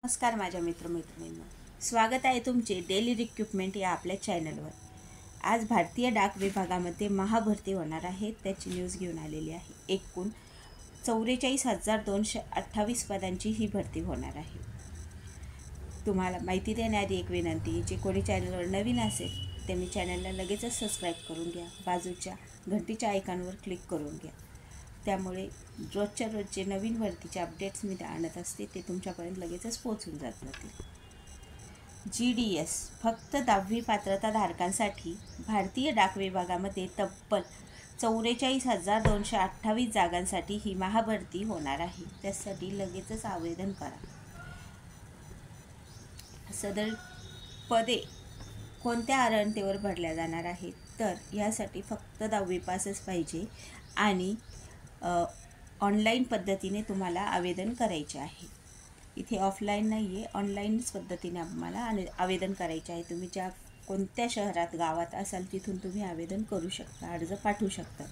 नमस्कार माझ्या मित्रमैत्रिणींनो, स्वागत आहे तुमचे डेली रिक्रूटमेंट या आपल्या चॅनलवर। आज भारतीय डाक विभागामध्ये महाभरती होणार आहे, त्याची न्यूज घेऊन आलेली आहे। एकूण 44,228 पदांची ही भरती होणार आहे। तुम्हाला माहिती देण्याआधी एक विनंती, जे कोणी चॅनलवर नवीन असेल त्यांनी चॅनलला लगेचच सबस्क्राईब करून घ्या, बाजूच्या घंटीच्या आयकॉनवर क्लिक करून घ्या। त्यामुळे रोजच्या रोज जे नवीन भरतीचे अपडेट्स मी आणत असते ते तुमच्यापर्यंत लगेचच पोहोचून जातील। GDS फक्त 10वी पात्रता धारकांसाठी भारतीय डाक विभागामध्ये तब्बल 44,228 जागांसाठी ही महाभरती होणार आहे। त्यासाठी लगेचच आवेदन करा। सदर पदे कोणत्या अर्हतेवर भरल्या जाणार आहेत, तर यासाठी फक्त 10वी पासच पाहिजे आणि ऑनलाईन पद्धतीने तुम्हाला आवेदन करायचे आहे। इथे ऑफलाईन नाही आहे, ऑनलाईनच पद्धतीने आम्हाला आवेदन करायचे आहे। तुम्ही ज्या कोणत्या शहरात गावात असाल तिथून तुम्ही आवेदन करू शकता, अर्ज पाठवू शकतात।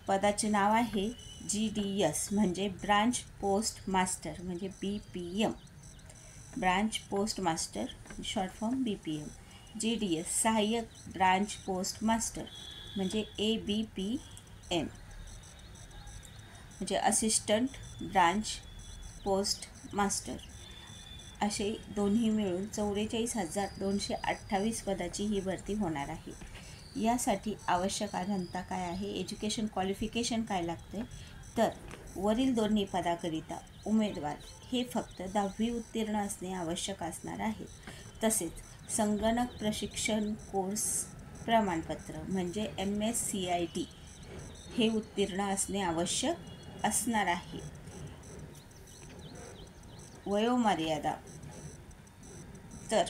पदाचे नाव आहे GDS म्हणजे ब्रांच पोस्ट मास्टर म्हणजे BPM, branch post master short form BPM। GDS सहाय्यक ब्रांच पोस्ट मास्टर म्हणजे ABPM म्हणजे असिस्टंट ब्रांच पोस्ट मास्टर, असे दोन्ही मिळून 44,228 पदाची ही भरती होणार आहे। यासाठी आवश्यक अर्हता काय आहे, एज्युकेशन क्वालिफिकेशन काय लागते, तर वरील दोन्ही पदाकरिता उमेदवार हे फक्त 10वी उत्तीर्ण असणे आवश्यक असणार आहे। तसेच संगणक प्रशिक्षण कोर्स प्रमाणपत्र म्हणजे MSCIT हे उत्तीर्ण असणे आवश्यक असणार आहे। वयोमर्यादा, तर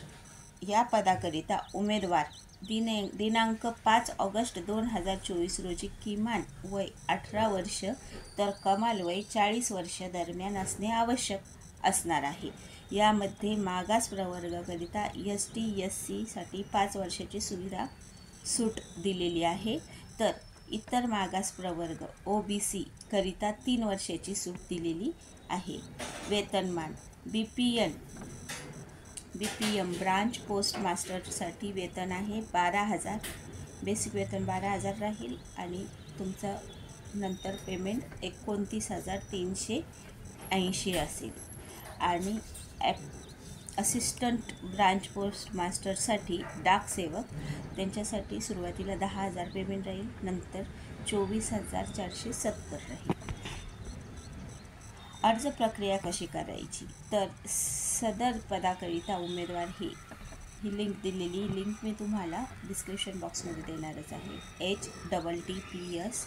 या पदाकरिता उमेदवार दिनांक 5 ऑगस्ट 2024 रोजी किमान वय 18 वर्ष तर कमाल वय 40 वर्ष दरम्यान असणे आवश्यक असणार आहे। यामध्ये मागास प्रवर्गाकरिता ST SC साठी 5 वर्षाची सूट दिलेली आहे, तर इतर मागास प्रवर्ग OBC करिता 3 वर्षाची सूट दिलेली आहे। वेतनमान BPM ब्रांच पोस्ट मास्टरसाठी वेतन आहे 12,000, बेसिक वेतन 12,000 राहील आणि तुमचं नंतर पेमेंट 29,380 असेल। आणि असिस्टंट ब्रांच पोस्ट मास्टरसाठी डाक सेवक त्यांच्यासाठी सुरुवातीला 10,000 पेमेंट राहील, नंतर 24,470 राहील। अर्ज प्रक्रिया कशी करायची, तर सदर पदाकरिता उमेदवार ही लिंक दिलेली, लिंक मी तुम्हाला डिस्क्रिप्शन बॉक्समध्ये देणारच आहे। https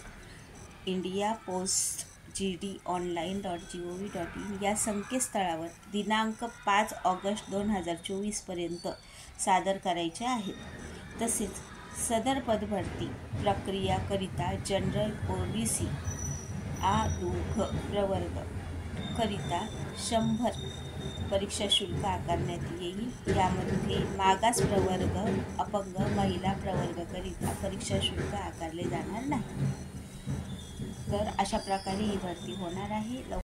indiapostgdonline.gov.in या संकेतस्थळावर दिनांक 5 ऑगस्ट 2024 पर्यंत सादर करायचे आहेत। तसेच सदर पदभरती प्रक्रियाकरिता जनरल OBC प्रवर्ग करिता 100 परीक्षा शुल्क आकारण्यात येईल। यामध्ये मागास प्रवर्ग, अपंग, महिला प्रवर्गाकरिता परीक्षा शुल्क आकारले जाणार नाही। तर अशा प्रकारे ही भरती होणार आहे।